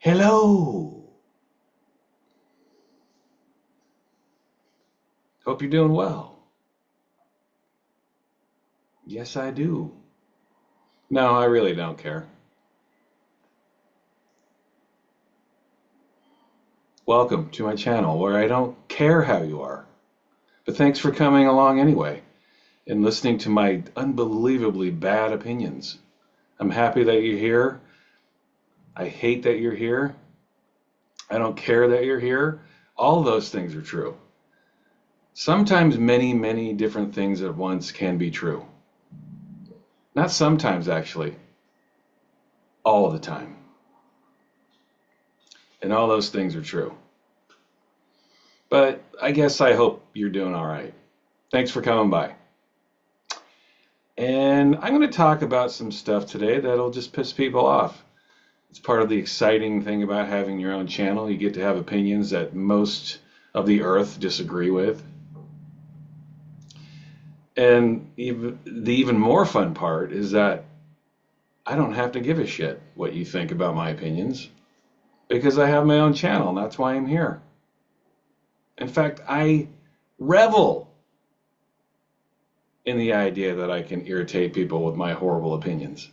Hello. Hope you're doing well. Yes, I do. No, I really don't care. Welcome to my channel where I don't care how you are. But thanks for coming along anyway and listening to my unbelievably bad opinions. I'm happy that you're here. I hate that you're here. I don't care that you're here. All those things are true. Sometimes many, many different things at once can be true. Not sometimes, actually. All the time. And all those things are true. But I guess I hope you're doing all right. Thanks for coming by. And I'm going to talk about some stuff today that'll just piss people off. It's part of the exciting thing about having your own channel. You get to have opinions that most of the earth disagree with. And the even more fun part is that I don't have to give a shit what you think about my opinions because I have my own channel and that's why I'm here. In fact, I revel in the idea that I can irritate people with my horrible opinions.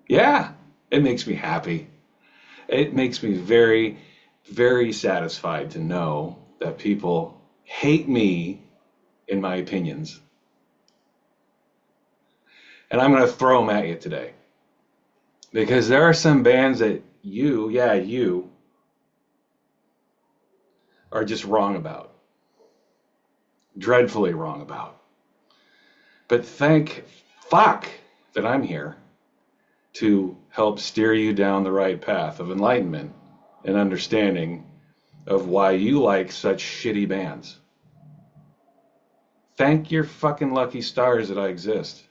Yeah, it makes me happy. It makes me very, very satisfied to know that people hate me in my opinions. And I'm going to throw them at you today. Because there are some bands that you are just wrong about. Dreadfully wrong about. But thank fuck that I'm here to help steer you down the right path of enlightenment and understanding of why you like such shitty bands. Thank your fucking lucky stars that I exist.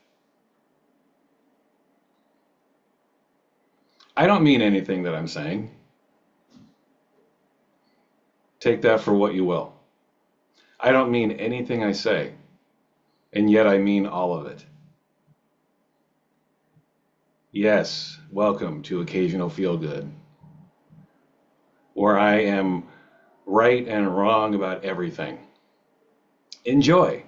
I don't mean anything that I'm saying. Take that for what you will. I don't mean anything I say, and yet I mean all of it. Yes, welcome to Occasional Feel Good, where I am right and wrong about everything. Enjoy.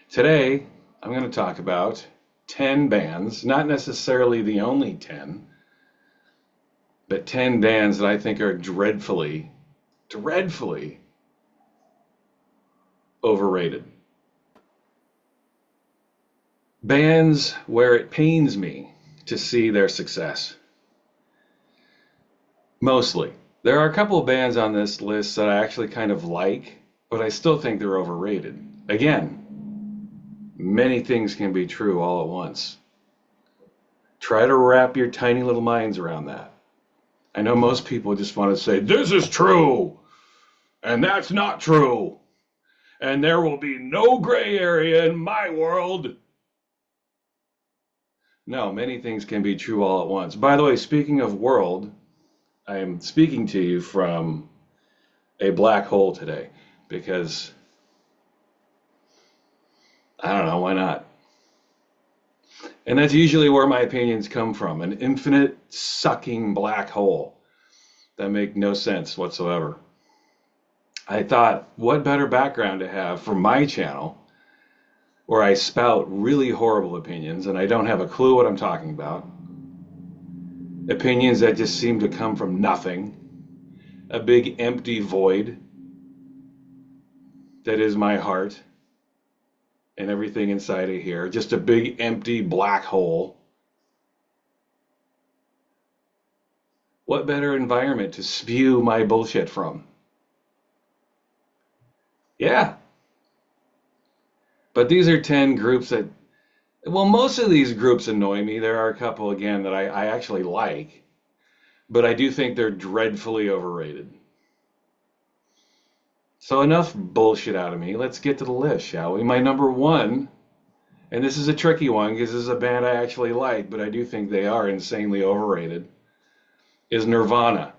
Today, I'm going to talk about 10 bands, not necessarily the only 10, but 10 bands that I think are dreadfully overrated. Bands where it pains me to see their success. Mostly. There are a couple of bands on this list that I actually kind of like, but I still think they're overrated. Again, many things can be true all at once. Try to wrap your tiny little minds around that. I know most people just want to say, this is true, and that's not true, and there will be no gray area in my world. No, many things can be true all at once. By the way, speaking of world, I am speaking to you from a black hole today because, I don't know, why not? And that's usually where my opinions come from, an infinite sucking black hole that make no sense whatsoever. I thought, what better background to have for my channel where I spout really horrible opinions and I don't have a clue what I'm talking about. Opinions that just seem to come from nothing. A big empty void that is my heart and everything inside of here. Just a big empty black hole. What better environment to spew my bullshit from? Yeah. But these are 10 groups that, well, most of these groups annoy me. There are a couple, again, that I actually like. But I do think they're dreadfully overrated. So enough bullshit out of me. Let's get to the list, shall we? My number one, and this is a tricky one because this is a band I actually like, but I do think they are insanely overrated, is Nirvana.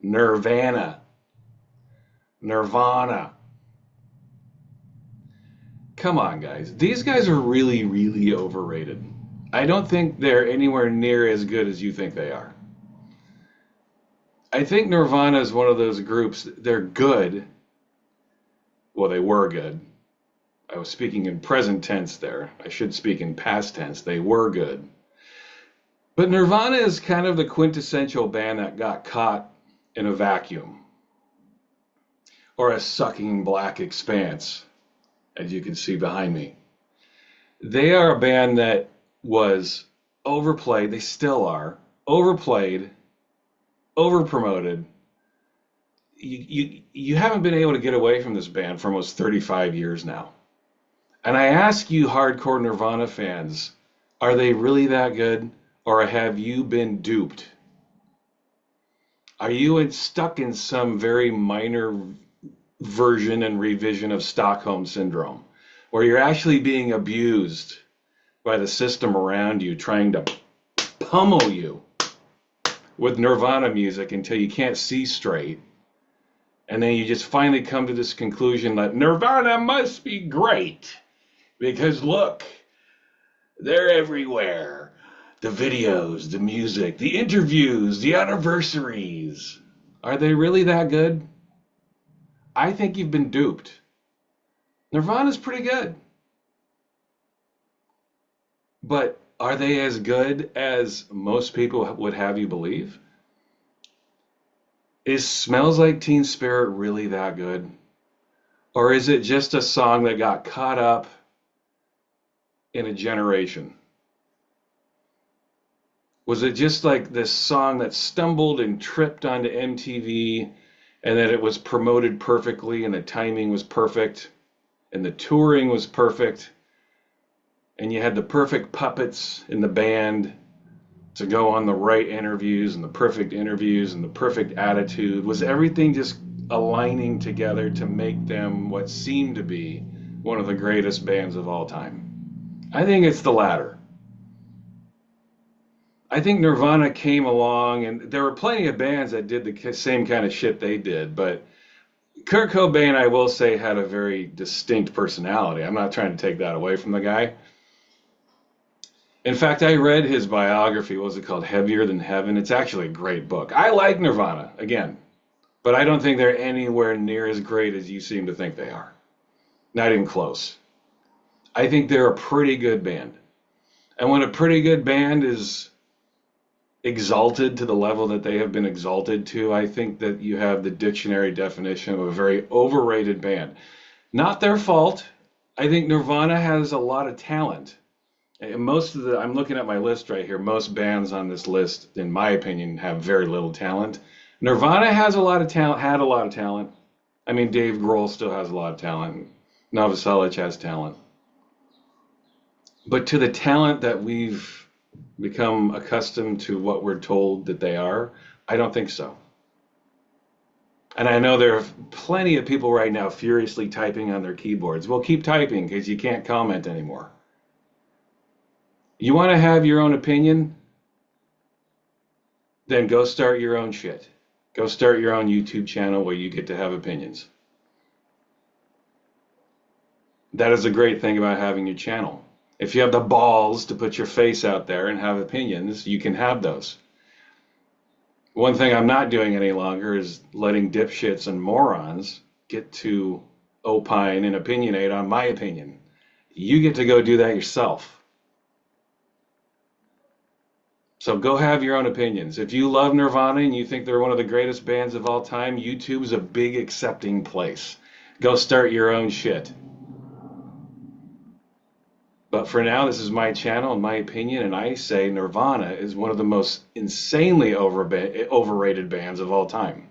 Nirvana. Come on, guys. These guys are really, really overrated. I don't think they're anywhere near as good as you think they are. I think Nirvana is one of those groups, they're good. Well, they were good. I was speaking in present tense there. I should speak in past tense. They were good. But Nirvana is kind of the quintessential band that got caught in a vacuum or a sucking black expanse, as you can see behind me. They are a band that was overplayed. They still are overplayed, overpromoted. You haven't been able to get away from this band for almost 35 years now. And I ask you hardcore Nirvana fans, are they really that good? Or have you been duped? Are you stuck in some very minor version and revision of Stockholm Syndrome, where you're actually being abused by the system around you, trying to pummel you with Nirvana music until you can't see straight? And then you just finally come to this conclusion that Nirvana must be great because look, they're everywhere. The videos, the music, the interviews, the anniversaries. Are they really that good? I think you've been duped. Nirvana's pretty good. But are they as good as most people would have you believe? Is Smells Like Teen Spirit really that good? Or is it just a song that got caught up in a generation? Was it just like this song that stumbled and tripped onto MTV and that it was promoted perfectly and the timing was perfect and the touring was perfect and you had the perfect puppets in the band to go on the right interviews and the perfect interviews and the perfect attitude? Was everything just aligning together to make them what seemed to be one of the greatest bands of all time? I think it's the latter. I think Nirvana came along, and there were plenty of bands that did the same kind of shit they did, but Kurt Cobain, I will say, had a very distinct personality. I'm not trying to take that away from the guy. In fact, I read his biography. What was it called? Heavier Than Heaven. It's actually a great book. I like Nirvana, again, but I don't think they're anywhere near as great as you seem to think they are. Not even close. I think they're a pretty good band. And when a pretty good band is exalted to the level that they have been exalted to, I think that you have the dictionary definition of a very overrated band. Not their fault. I think Nirvana has a lot of talent. And I'm looking at my list right here, most bands on this list, in my opinion, have very little talent. Nirvana has a lot of talent, had a lot of talent. I mean, Dave Grohl still has a lot of talent. Novoselic has talent. But to the talent that we've become accustomed to what we're told that they are, I don't think so. And I know there are plenty of people right now furiously typing on their keyboards. Well, keep typing because you can't comment anymore. You want to have your own opinion? Then go start your own shit. Go start your own YouTube channel where you get to have opinions. That is a great thing about having your channel. If you have the balls to put your face out there and have opinions, you can have those. One thing I'm not doing any longer is letting dipshits and morons get to opine and opinionate on my opinion. You get to go do that yourself. So go have your own opinions. If you love Nirvana and you think they're one of the greatest bands of all time, YouTube is a big accepting place. Go start your own shit. But for now, this is my channel and my opinion, and I say Nirvana is one of the most insanely overrated bands of all time.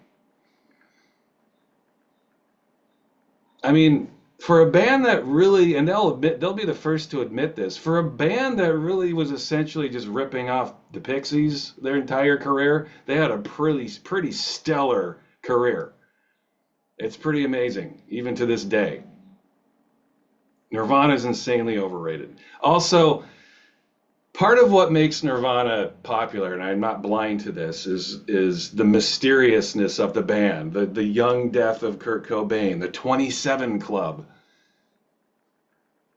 I mean, for a band that really, and they'll be the first to admit this, for a band that really was essentially just ripping off the Pixies their entire career, they had a pretty stellar career. It's pretty amazing, even to this day. Nirvana is insanely overrated. Also, part of what makes Nirvana popular, and I'm not blind to this, is the mysteriousness of the band, the young death of Kurt Cobain, the 27 Club.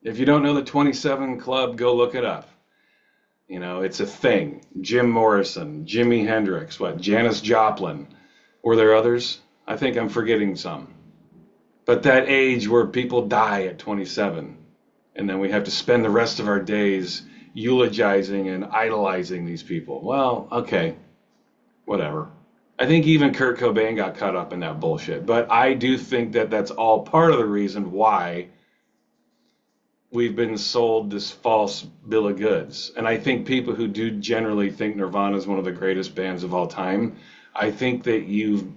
If you don't know the 27 Club, go look it up. You know, it's a thing. Jim Morrison, Jimi Hendrix, what, Janis Joplin. Were there others? I think I'm forgetting some. But that age where people die at 27, and then we have to spend the rest of our days eulogizing and idolizing these people. Well, okay, whatever. I think even Kurt Cobain got caught up in that bullshit. But I do think that that's all part of the reason why we've been sold this false bill of goods. And I think people who do generally think Nirvana is one of the greatest bands of all time, I think that you've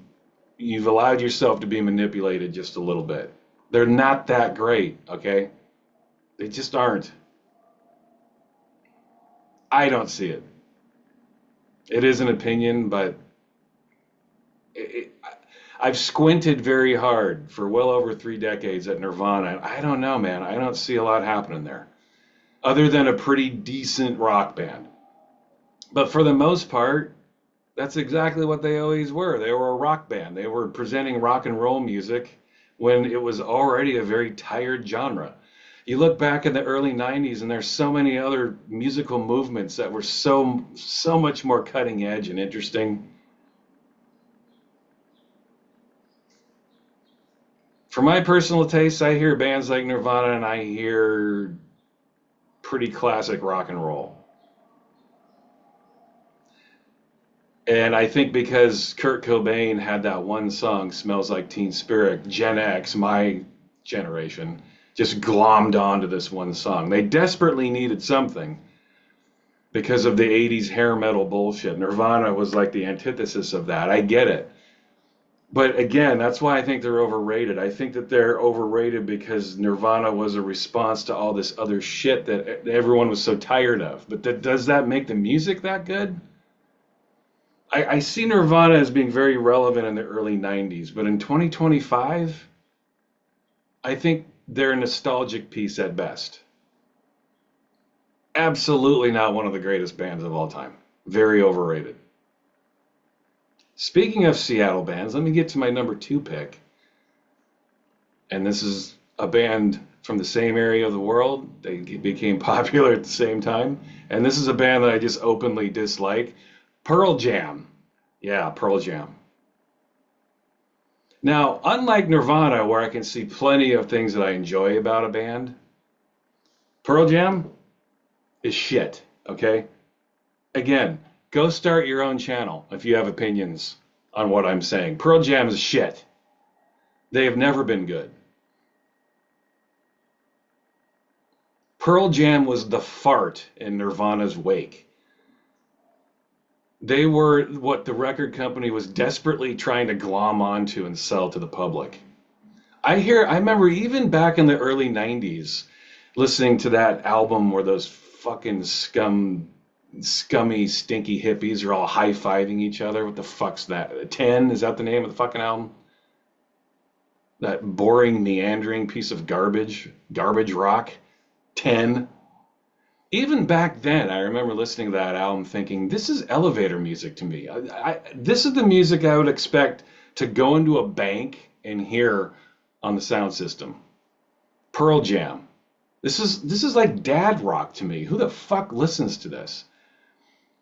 allowed yourself to be manipulated just a little bit. They're not that great, okay? They just aren't. I don't see it. It is an opinion, but I've squinted very hard for well over 3 decades at Nirvana. I don't know, man. I don't see a lot happening there, other than a pretty decent rock band. But for the most part, that's exactly what they always were. They were a rock band. They were presenting rock and roll music when it was already a very tired genre. You look back in the early 90s and there's so many other musical movements that were so much more cutting edge and interesting. For my personal taste, I hear bands like Nirvana and I hear pretty classic rock and roll. And I think because Kurt Cobain had that one song, Smells Like Teen Spirit, Gen X, my generation, just glommed onto this one song. They desperately needed something because of the 80s hair metal bullshit. Nirvana was like the antithesis of that. I get it. But again, that's why I think they're overrated. I think that they're overrated because Nirvana was a response to all this other shit that everyone was so tired of. But does that make the music that good? I see Nirvana as being very relevant in the early 90s, but in 2025, I think they're a nostalgic piece at best. Absolutely not one of the greatest bands of all time. Very overrated. Speaking of Seattle bands, let me get to my number 2 pick. And this is a band from the same area of the world. They became popular at the same time. And this is a band that I just openly dislike. Pearl Jam. Yeah, Pearl Jam. Now, unlike Nirvana, where I can see plenty of things that I enjoy about a band, Pearl Jam is shit, okay? Again, go start your own channel if you have opinions on what I'm saying. Pearl Jam is shit. They have never been good. Pearl Jam was the fart in Nirvana's wake. They were what the record company was desperately trying to glom onto and sell to the public. I remember even back in the early 90s listening to that album where those fucking scummy, stinky hippies are all high-fiving each other. What the fuck's that? 10? Is that the name of the fucking album? That boring, meandering piece of garbage rock? 10? Even back then, I remember listening to that album thinking, this is elevator music to me. This is the music I would expect to go into a bank and hear on the sound system. Pearl Jam. This is like dad rock to me. Who the fuck listens to this?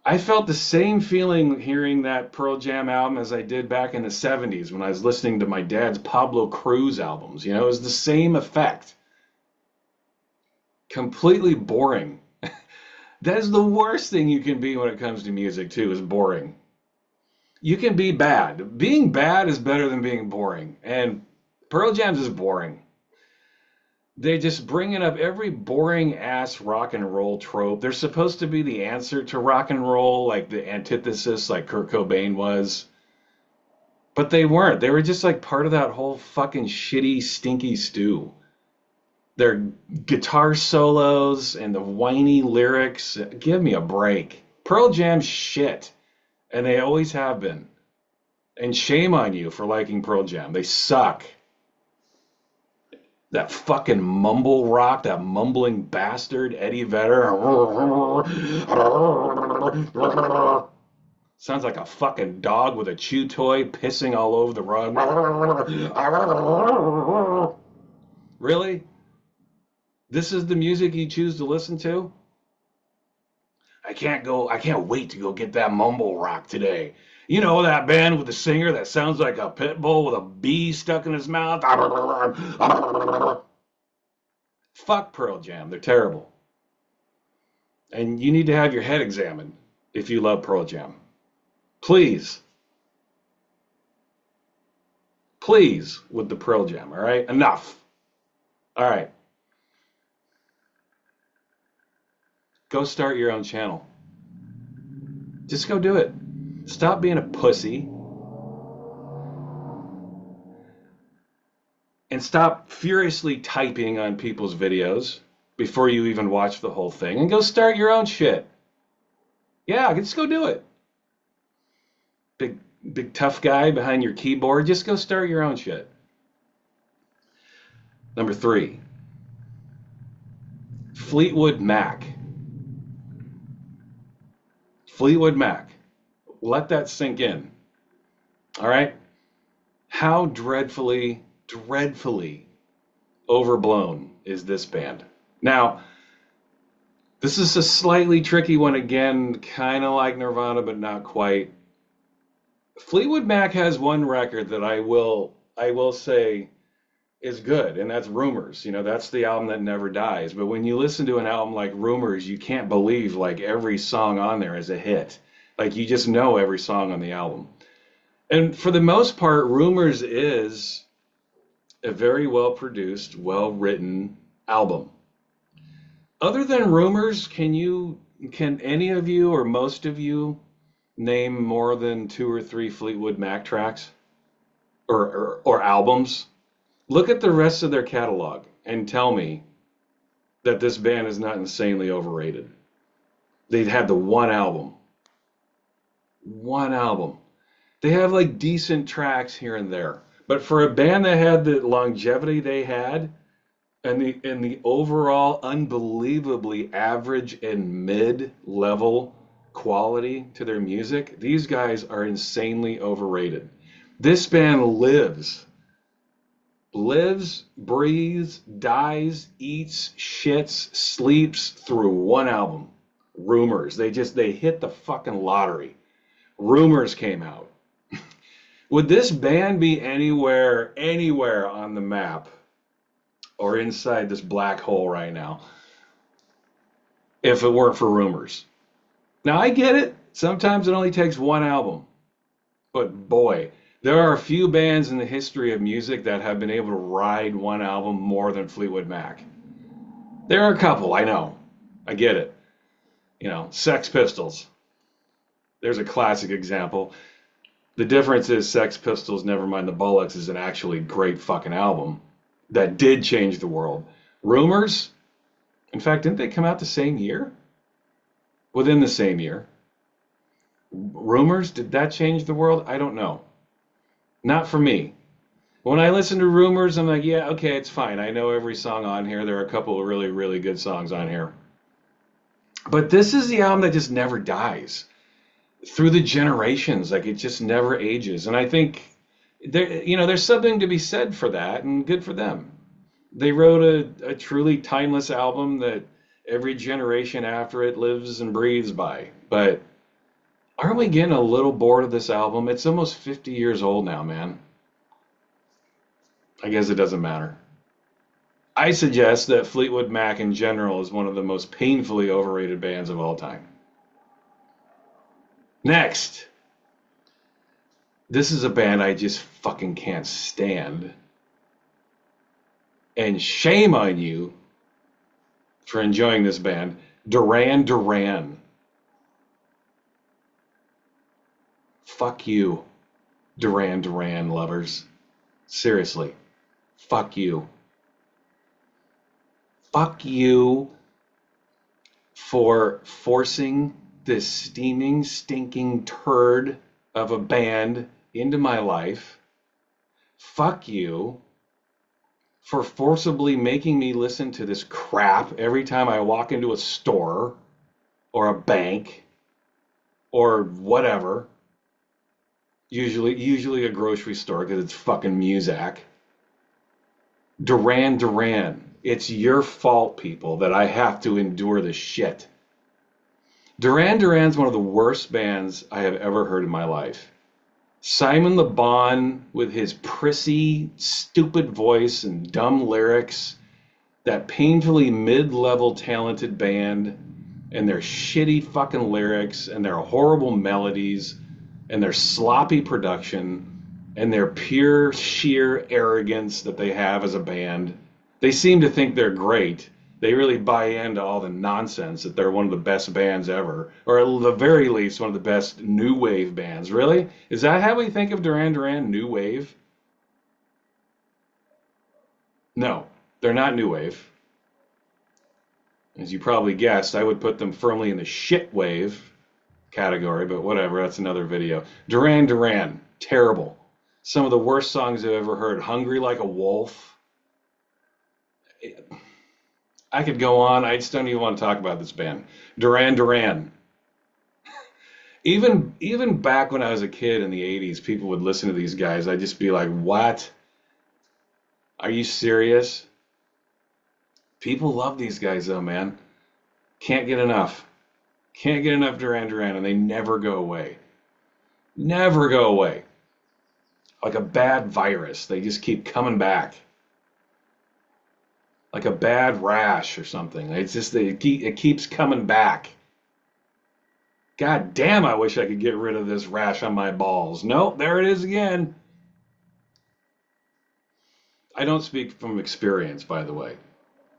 I felt the same feeling hearing that Pearl Jam album as I did back in the 70s when I was listening to my dad's Pablo Cruz albums. You know, it was the same effect. Completely boring. That is the worst thing you can be when it comes to music, too, is boring. You can be bad. Being bad is better than being boring. And Pearl Jam's is boring. They just bringing up every boring-ass rock and roll trope. They're supposed to be the answer to rock and roll, like the antithesis, like Kurt Cobain was. But they weren't. They were just like part of that whole fucking shitty, stinky stew. Their guitar solos and the whiny lyrics, give me a break. Pearl Jam's shit, and they always have been. And shame on you for liking Pearl Jam. They suck. That fucking mumble rock, that mumbling bastard, Eddie Vedder. Sounds like a fucking dog with a chew toy pissing all over the rug. Really? This is the music you choose to listen to? I can't wait to go get that mumble rock today. You know, that band with the singer that sounds like a pit bull with a bee stuck in his mouth? Fuck Pearl Jam. They're terrible. And you need to have your head examined if you love Pearl Jam. Please. Please with the Pearl Jam, all right? Enough. All right. Go start your own channel. Just go do it. Stop being a pussy. And stop furiously typing on people's videos before you even watch the whole thing. And go start your own shit. Yeah, just go do it. Big tough guy behind your keyboard. Just go start your own shit. Number 3. Fleetwood Mac. Fleetwood Mac. Let that sink in. All right? How dreadfully overblown is this band? Now, this is a slightly tricky one again, kind of like Nirvana, but not quite. Fleetwood Mac has one record that I will say is good, and that's Rumors. You know, that's the album that never dies. But when you listen to an album like Rumors, you can't believe like every song on there is a hit. Like you just know every song on the album. And for the most part, Rumors is a very well produced, well written album. Other than Rumors, can any of you or most of you name more than 2 or 3 Fleetwood Mac tracks or albums? Look at the rest of their catalog and tell me that this band is not insanely overrated. They've had the one album. One album. They have like decent tracks here and there. But for a band that had the longevity they had and the overall unbelievably average and mid-level quality to their music, these guys are insanely overrated. This band lives, breathes, dies, eats, shits, sleeps through one album. Rumors. They hit the fucking lottery. Rumors came out. Would this band be anywhere on the map or inside this black hole right now if it weren't for Rumors? Now I get it. Sometimes it only takes one album. But boy, there are a few bands in the history of music that have been able to ride one album more than Fleetwood Mac. There are a couple, I know. I get it. You know, Sex Pistols. There's a classic example. The difference is Sex Pistols, Nevermind the Bollocks, is an actually great fucking album that did change the world. Rumors, in fact, didn't they come out the same year? Within the same year. Rumors, did that change the world? I don't know. Not for me. When I listen to Rumors, I'm like, yeah, okay, it's fine. I know every song on here. There are a couple of really, really good songs on here. But this is the album that just never dies. Through the generations, like it just never ages. And I think there's something to be said for that, and good for them. They wrote a truly timeless album that every generation after it lives and breathes by. But aren't we getting a little bored of this album? It's almost 50 years old now, man. I guess it doesn't matter. I suggest that Fleetwood Mac in general is one of the most painfully overrated bands of all time. Next. This is a band I just fucking can't stand. And shame on you for enjoying this band. Duran Duran. Fuck you, Duran Duran lovers. Seriously. Fuck you. Fuck you for forcing this steaming, stinking turd of a band into my life. Fuck you for forcibly making me listen to this crap every time I walk into a store or a bank or whatever. Usually a grocery store because it's fucking Muzak. Duran Duran. It's your fault, people, that I have to endure this shit. Duran Duran's one of the worst bands I have ever heard in my life. Simon Le Bon with his prissy, stupid voice and dumb lyrics, that painfully mid-level talented band, and their shitty fucking lyrics, and their horrible melodies, and their sloppy production, and their pure, sheer arrogance that they have as a band. They seem to think they're great. They really buy into all the nonsense that they're one of the best bands ever, or at the very least, one of the best new wave bands. Really? Is that how we think of Duran Duran, new wave? No, they're not new wave. As you probably guessed, I would put them firmly in the shit wave category, but whatever, that's another video. Duran Duran, terrible. Some of the worst songs I've ever heard. Hungry Like a Wolf. I could go on. I just don't even want to talk about this band. Duran Duran. Even back when I was a kid in the 80s, people would listen to these guys. I'd just be like, what? Are you serious? People love these guys though, man. Can't get enough. Can't get enough Duran Duran, and they never go away. Never go away. Like a bad virus. They just keep coming back. Like a bad rash or something. It's just it keeps coming back. God damn, I wish I could get rid of this rash on my balls. Nope, there it is again. I don't speak from experience, by the way,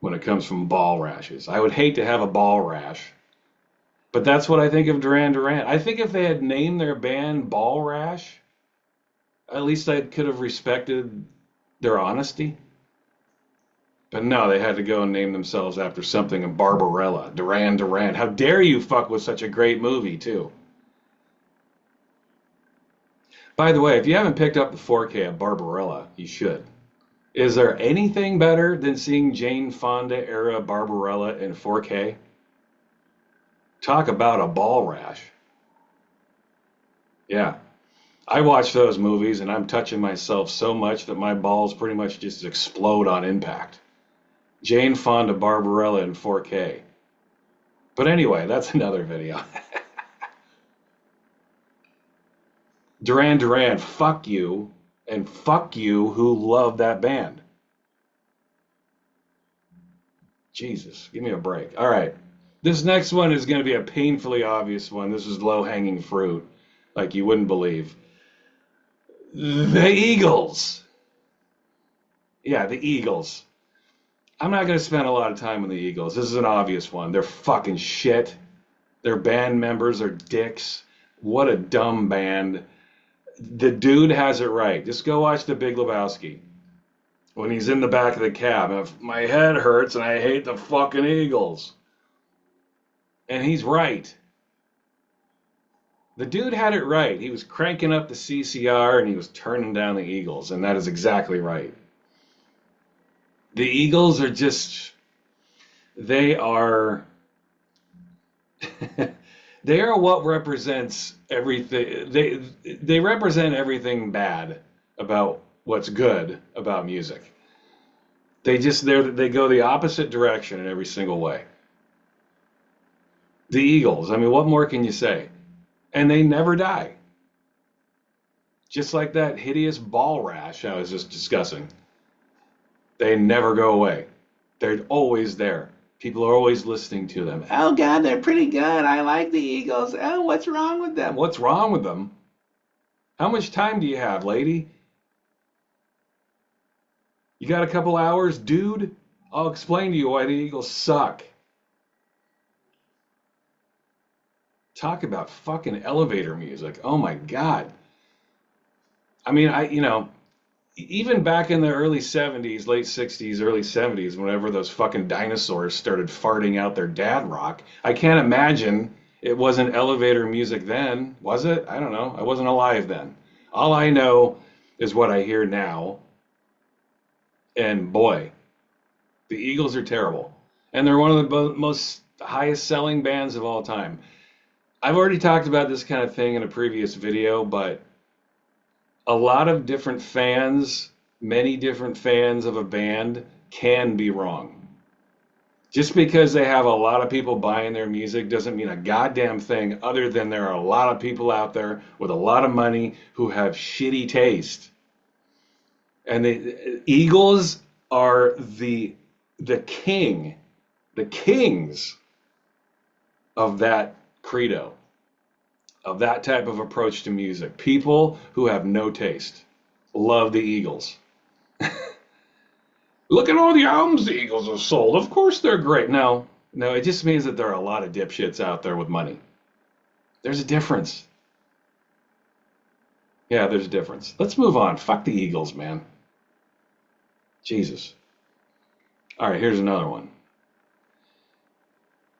when it comes from ball rashes. I would hate to have a ball rash. But that's what I think of Duran Duran. I think if they had named their band Ball Rash, at least I could have respected their honesty. But no, they had to go and name themselves after something in Barbarella. Duran Duran. How dare you fuck with such a great movie, too. By the way, if you haven't picked up the 4K of Barbarella, you should. Is there anything better than seeing Jane Fonda era Barbarella in 4K? Talk about a ball rash. Yeah. I watch those movies and I'm touching myself so much that my balls pretty much just explode on impact. Jane Fonda Barbarella in 4K. But anyway, that's another video. Duran Duran, fuck you, and fuck you who love that band. Jesus, give me a break. All right. This next one is going to be a painfully obvious one. This is low-hanging fruit, like you wouldn't believe. The Eagles. Yeah, the Eagles. I'm not going to spend a lot of time on the Eagles. This is an obvious one. They're fucking shit. Their band members are dicks. What a dumb band. The dude has it right. Just go watch The Big Lebowski. When he's in the back of the cab, my head hurts and I hate the fucking Eagles. And he's right. The dude had it right. He was cranking up the CCR and he was turning down the Eagles, and that is exactly right. The Eagles are just, they are what represents everything. They represent everything bad about what's good about music. They go the opposite direction in every single way. The Eagles, I mean, what more can you say? And they never die. Just like that hideous ball rash I was just discussing. They never go away. They're always there. People are always listening to them. Oh, God, they're pretty good. I like the Eagles. Oh, what's wrong with them? What's wrong with them? How much time do you have, lady? You got a couple hours, dude? I'll explain to you why the Eagles suck. Talk about fucking elevator music. Oh, my God. I mean, even back in the early 70s, late 60s, early 70s, whenever those fucking dinosaurs started farting out their dad rock, I can't imagine it wasn't elevator music then, was it? I don't know. I wasn't alive then. All I know is what I hear now. And boy, the Eagles are terrible. And they're one of the most highest selling bands of all time. I've already talked about this kind of thing in a previous video, but a lot of different fans, many different fans of a band can be wrong. Just because they have a lot of people buying their music doesn't mean a goddamn thing other than there are a lot of people out there with a lot of money who have shitty taste. And the Eagles are the kings of that credo, of that type of approach to music. People who have no taste love the Eagles. Look at all the albums the Eagles have sold. Of course they're great. No, no, it just means that there are a lot of dipshits out there with money. There's a difference. Yeah, there's a difference. Let's move on. Fuck the Eagles, man. Jesus. All right, here's another one.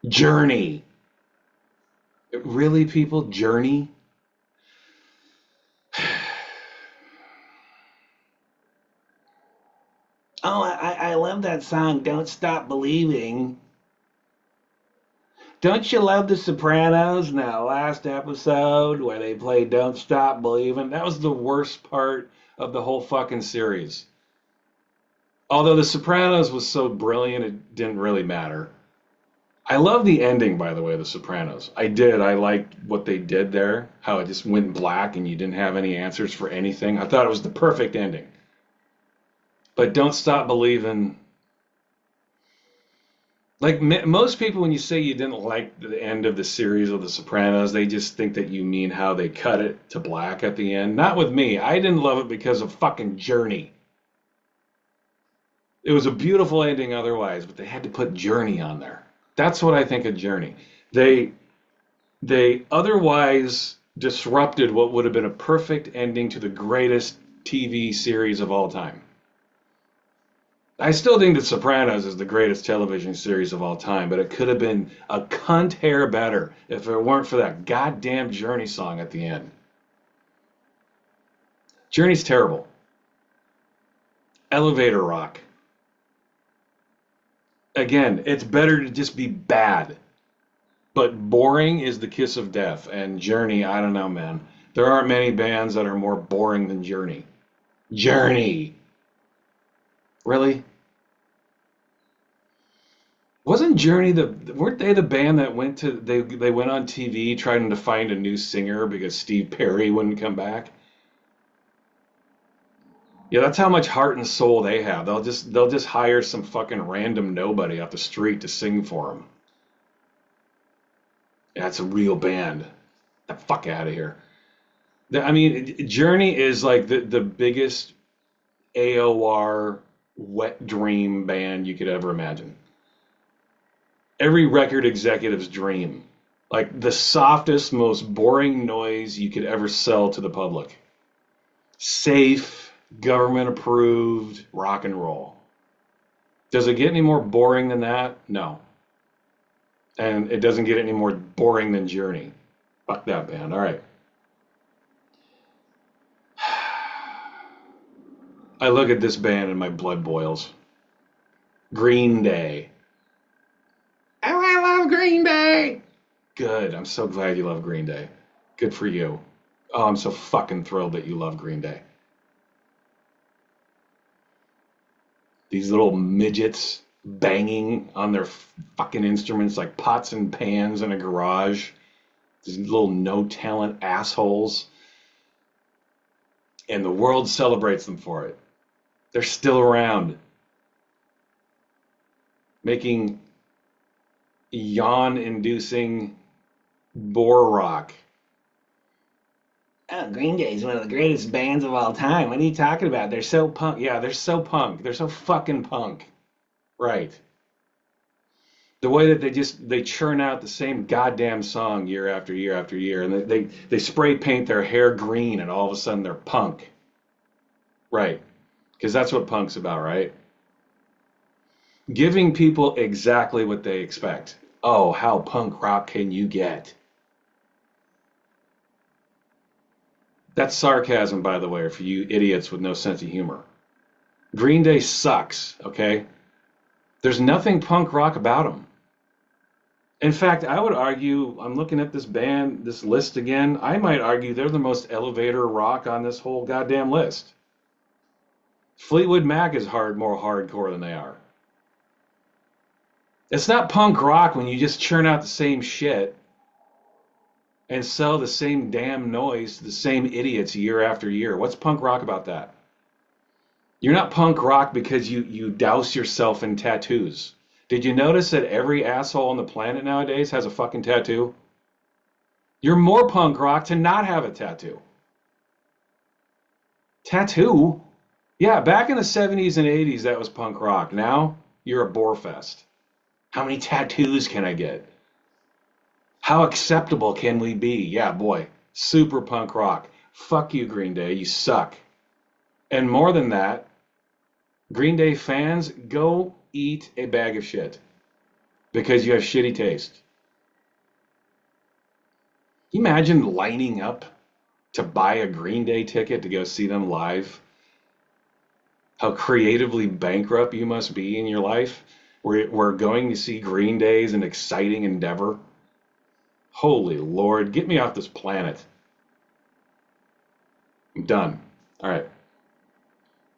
Journey. Really, people? Journey? Oh, I love that song, Don't Stop Believing. Don't you love The Sopranos in that last episode where they played Don't Stop Believing? That was the worst part of the whole fucking series. Although The Sopranos was so brilliant, it didn't really matter. I love the ending, by the way, of The Sopranos. I did. I liked what they did there, how it just went black and you didn't have any answers for anything. I thought it was the perfect ending. But Don't Stop Believing. Like most people, when you say you didn't like the end of the series of The Sopranos, they just think that you mean how they cut it to black at the end. Not with me. I didn't love it because of fucking Journey. It was a beautiful ending otherwise, but they had to put Journey on there. That's what I think of Journey. They otherwise disrupted what would have been a perfect ending to the greatest TV series of all time. I still think The Sopranos is the greatest television series of all time, but it could have been a cunt hair better if it weren't for that goddamn Journey song at the end. Journey's terrible. Elevator rock. Again, it's better to just be bad. But boring is the kiss of death. And Journey, I don't know, man. There aren't many bands that are more boring than Journey. Journey. Really? Wasn't Journey weren't they the band that they went on TV trying to find a new singer because Steve Perry wouldn't come back? Yeah, that's how much heart and soul they have. They'll just hire some fucking random nobody off the street to sing for them. Yeah, it's a real band. Get the fuck out of here. I mean, Journey is like the biggest AOR wet dream band you could ever imagine. Every record executive's dream. Like the softest, most boring noise you could ever sell to the public. Safe, government approved rock and roll. Does it get any more boring than that? No. And it doesn't get any more boring than Journey. Fuck that band. All right. I look at this band and my blood boils. Green Day. Oh, I love Green Day. Good. I'm so glad you love Green Day. Good for you. Oh, I'm so fucking thrilled that you love Green Day. These little midgets banging on their fucking instruments like pots and pans in a garage. These little no-talent assholes. And the world celebrates them for it. They're still around. Making yawn-inducing bore rock. Oh, Green Day is one of the greatest bands of all time. What are you talking about? They're so punk. Yeah, they're so punk. They're so fucking punk. Right. The way that they churn out the same goddamn song year after year after year, and they spray paint their hair green, and all of a sudden they're punk. Right. Because that's what punk's about, right? Giving people exactly what they expect. Oh, how punk rock can you get? That's sarcasm, by the way, for you idiots with no sense of humor. Green Day sucks, okay? There's nothing punk rock about them. In fact, I would argue, I'm looking at this band, this list again, I might argue they're the most elevator rock on this whole goddamn list. Fleetwood Mac is more hardcore than they are. It's not punk rock when you just churn out the same shit and sell the same damn noise to the same idiots year after year. What's punk rock about that? You're not punk rock because you douse yourself in tattoos. Did you notice that every asshole on the planet nowadays has a fucking tattoo? You're more punk rock to not have a tattoo. Tattoo? Yeah, back in the 70s and 80s, that was punk rock. Now, you're a bore fest. How many tattoos can I get? How acceptable can we be? Yeah, boy, super punk rock. Fuck you, Green Day, you suck. And more than that, Green Day fans, go eat a bag of shit because you have shitty taste. Can you imagine lining up to buy a Green Day ticket to go see them live? How creatively bankrupt you must be in your life. We're going to see Green Day is an exciting endeavor. Holy Lord, get me off this planet. I'm done. All right.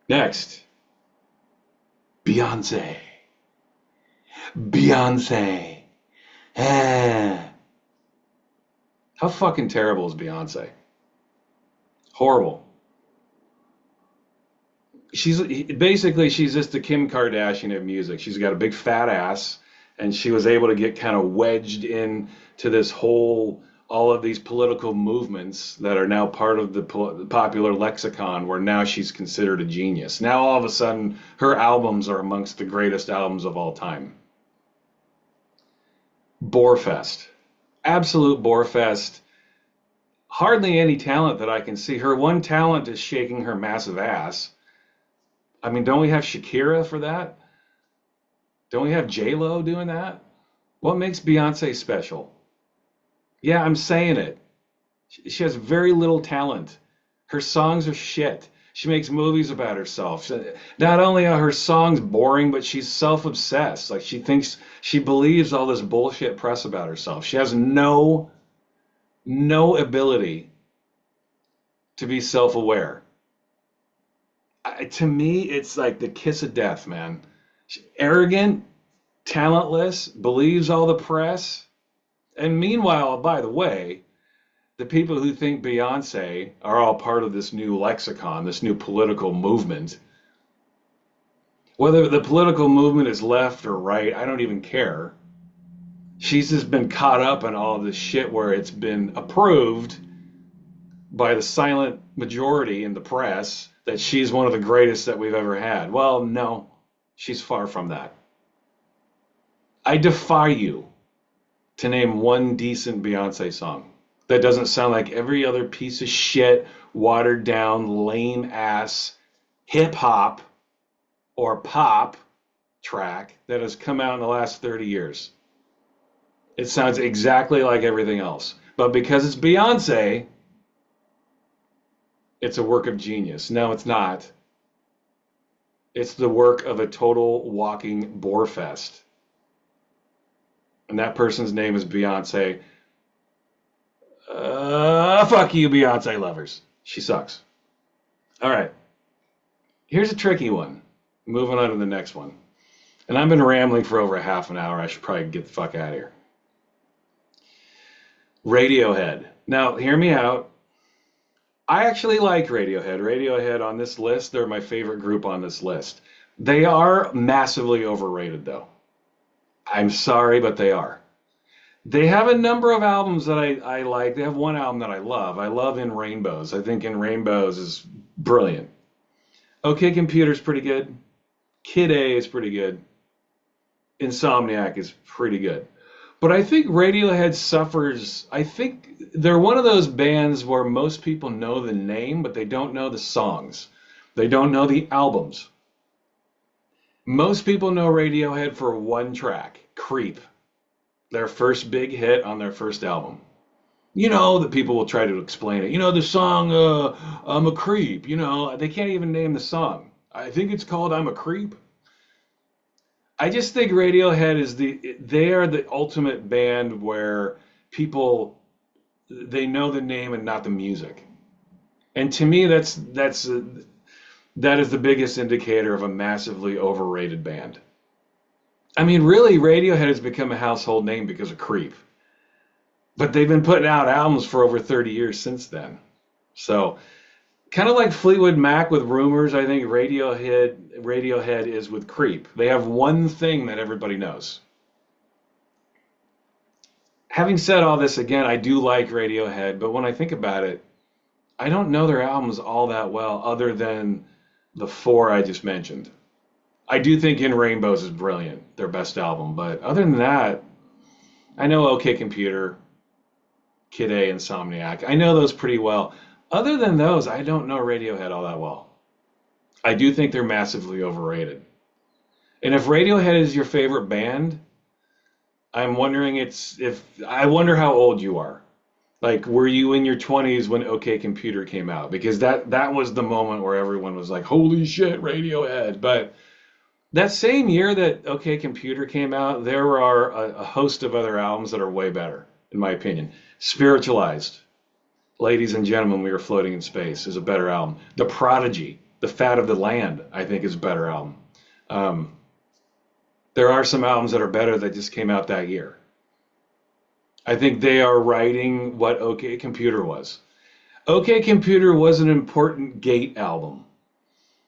Next, Beyonce. Beyonce. Ah. How fucking terrible is Beyonce? Horrible. She's just the Kim Kardashian of music. She's got a big fat ass, and she was able to get kind of wedged in to this whole, all of these political movements that are now part of the popular lexicon, where now she's considered a genius. Now all of a sudden, her albums are amongst the greatest albums of all time. Borefest. Absolute borefest. Hardly any talent that I can see. Her one talent is shaking her massive ass. I mean, don't we have Shakira for that? Don't we have J-Lo doing that? What makes Beyonce special? Yeah, I'm saying it. She has very little talent. Her songs are shit. She makes movies about herself. Not only are her songs boring, but she's self-obsessed. Like, she believes all this bullshit press about herself. She has no ability to be self-aware. To me, it's like the kiss of death, man. Arrogant, talentless, believes all the press. And meanwhile, by the way, the people who think Beyonce are all part of this new lexicon, this new political movement. Whether the political movement is left or right, I don't even care. She's just been caught up in all this shit where it's been approved by the silent majority in the press that she's one of the greatest that we've ever had. Well, no, she's far from that. I defy you to name one decent Beyonce song that doesn't sound like every other piece of shit, watered down, lame ass hip hop or pop track that has come out in the last 30 years. It sounds exactly like everything else. But because it's Beyonce, it's a work of genius. No, it's not. It's the work of a total walking bore fest. And that person's name is Beyonce. Fuck you, Beyonce lovers. She sucks. All right. Here's a tricky one. Moving on to the next one. And I've been rambling for over a half an hour. I should probably get the fuck out of here. Radiohead. Now, hear me out. I actually like Radiohead. Radiohead on this list, they're my favorite group on this list. They are massively overrated, though. I'm sorry, but they are. They have a number of albums that I like. They have one album that I love. I love In Rainbows. I think In Rainbows is brilliant. OK Computer's pretty good. Kid A is pretty good. Insomniac is pretty good. But I think Radiohead suffers. I think they're one of those bands where most people know the name, but they don't know the songs. They don't know the albums. Most people know Radiohead for one track, Creep, their first big hit on their first album. You know, the people will try to explain it. You know, the song, I'm a Creep. You know, they can't even name the song. I think it's called I'm a Creep. I just think Radiohead they are the ultimate band where people, they know the name and not the music. And to me, that is the biggest indicator of a massively overrated band. I mean, really, Radiohead has become a household name because of Creep. But they've been putting out albums for over 30 years since then. So, kind of like Fleetwood Mac with Rumors, I think Radiohead is with Creep. They have one thing that everybody knows. Having said all this, again, I do like Radiohead, but when I think about it, I don't know their albums all that well, other than the four I just mentioned. I do think In Rainbows is brilliant, their best album, but other than that, I know OK Computer, Kid A, Insomniac. I know those pretty well. Other than those, I don't know Radiohead all that well. I do think they're massively overrated. And if Radiohead is your favorite band, I'm wondering if I wonder how old you are. Like, were you in your 20s when OK Computer came out? Because that was the moment where everyone was like, "Holy shit, Radiohead!" But that same year that OK Computer came out, there are a host of other albums that are way better, in my opinion. Spiritualized, Ladies and Gentlemen, We Are Floating in Space is a better album. The Prodigy, The Fat of the Land, I think is a better album. Um, there are some albums that are better that just came out that year. I think they are writing what OK Computer was. OK Computer was an important gate album.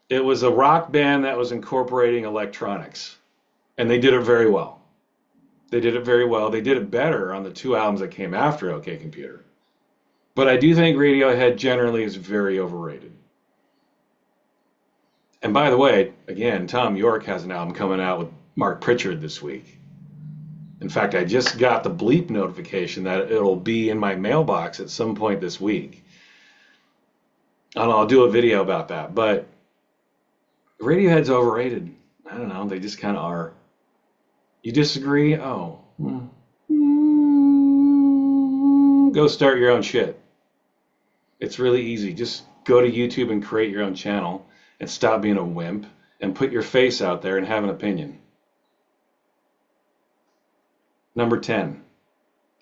It was a rock band that was incorporating electronics, and they did it very well. They did it very well. They did it better on the two albums that came after OK Computer. But I do think Radiohead generally is very overrated. And by the way, again, Tom York has an album coming out with Mark Pritchard this week. In fact, I just got the bleep notification that it'll be in my mailbox at some point this week. And I'll do a video about that. But Radiohead's overrated. I don't know. They just kind of are. You disagree? Oh. Go start your own shit. It's really easy. Just go to YouTube and create your own channel and stop being a wimp and put your face out there and have an opinion. Number 10.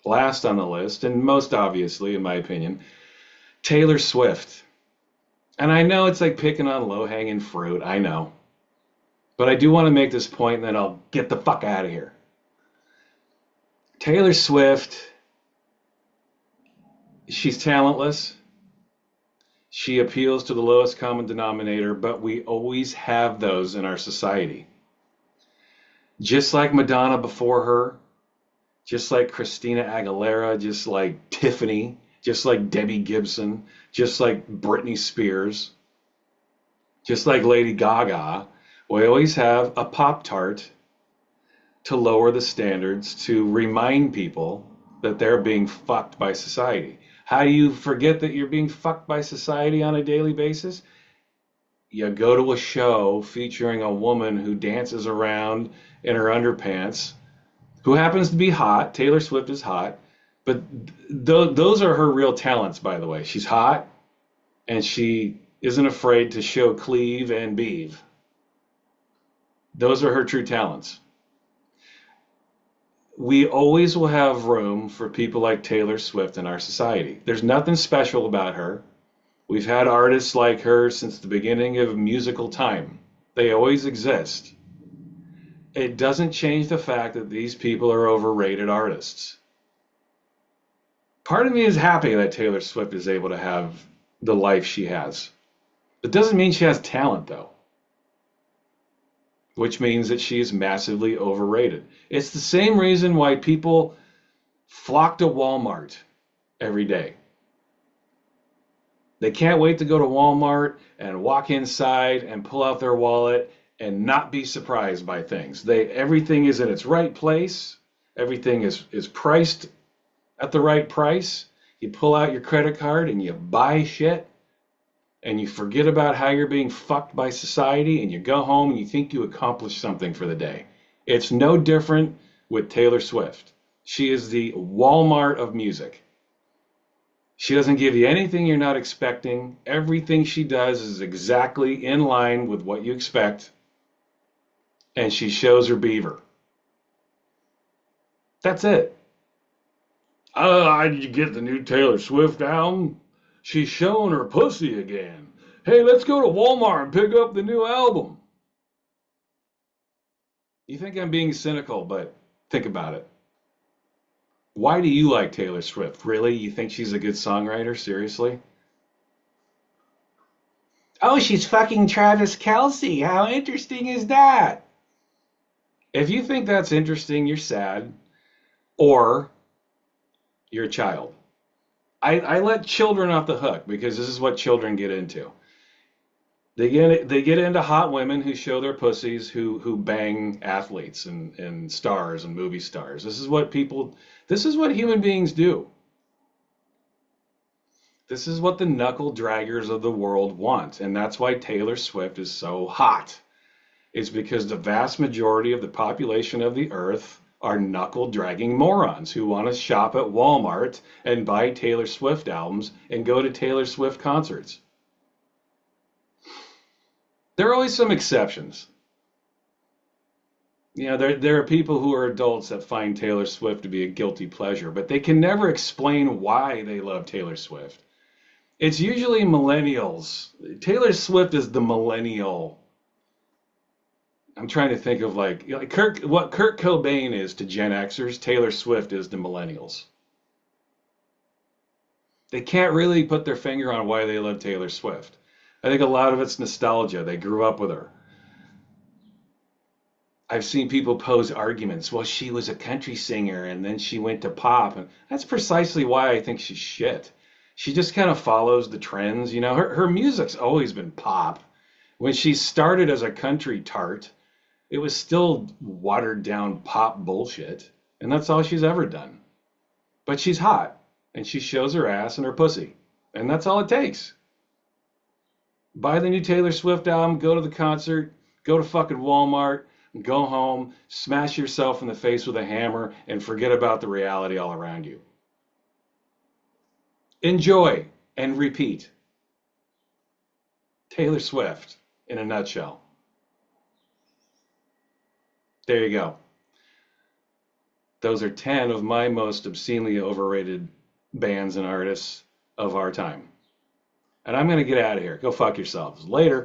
Last on the list, and most obviously, in my opinion, Taylor Swift. And I know it's like picking on low-hanging fruit. I know. But I do want to make this point, and then I'll get the fuck out of here. Taylor Swift, she's talentless. She appeals to the lowest common denominator, but we always have those in our society. Just like Madonna before her, just like Christina Aguilera, just like Tiffany, just like Debbie Gibson, just like Britney Spears, just like Lady Gaga, we always have a Pop-Tart to lower the standards, to remind people that they're being fucked by society. How do you forget that you're being fucked by society on a daily basis? You go to a show featuring a woman who dances around in her underpants, who happens to be hot. Taylor Swift is hot, but those are her real talents, by the way. She's hot, and she isn't afraid to show cleave and beeve. Those are her true talents. We always will have room for people like Taylor Swift in our society. There's nothing special about her. We've had artists like her since the beginning of musical time. They always exist. It doesn't change the fact that these people are overrated artists. Part of me is happy that Taylor Swift is able to have the life she has. It doesn't mean she has talent, though, which means that she is massively overrated. It's the same reason why people flock to Walmart every day. They can't wait to go to Walmart and walk inside and pull out their wallet and not be surprised by things. Everything is in its right place. Everything is priced at the right price. You pull out your credit card and you buy shit, and you forget about how you're being fucked by society, and you go home and you think you accomplished something for the day. It's no different with Taylor Swift. She is the Walmart of music. She doesn't give you anything you're not expecting. Everything she does is exactly in line with what you expect, and she shows her beaver. That's it. Did you get the new Taylor Swift album? She's showing her pussy again. Hey, let's go to Walmart and pick up the new album. You think I'm being cynical, but think about it. Why do you like Taylor Swift? Really? You think she's a good songwriter? Seriously? Oh, she's fucking Travis Kelce. How interesting is that? If you think that's interesting, you're sad, or you're a child. I let children off the hook because this is what children get into. They get into hot women who show their pussies, who bang athletes and stars and movie stars. This is what human beings do. This is what the knuckle draggers of the world want, and that's why Taylor Swift is so hot. It's because the vast majority of the population of the earth are knuckle dragging morons who want to shop at Walmart and buy Taylor Swift albums and go to Taylor Swift concerts. There are always some exceptions. There are people who are adults that find Taylor Swift to be a guilty pleasure, but they can never explain why they love Taylor Swift. It's usually millennials. Taylor Swift is the millennial. I'm trying to think of what Kurt Cobain is to Gen Xers, Taylor Swift is to millennials. They can't really put their finger on why they love Taylor Swift. I think a lot of it's nostalgia. They grew up with her. I've seen people pose arguments. Well, she was a country singer and then she went to pop. And that's precisely why I think she's shit. She just kind of follows the trends. Her music's always been pop. When she started as a country tart, it was still watered down pop bullshit. And that's all she's ever done. But she's hot. And she shows her ass and her pussy. And that's all it takes. Buy the new Taylor Swift album, go to the concert, go to fucking Walmart, go home, smash yourself in the face with a hammer, and forget about the reality all around you. Enjoy and repeat. Taylor Swift in a nutshell. There you go. Those are 10 of my most obscenely overrated bands and artists of our time. And I'm going to get out of here. Go fuck yourselves. Later.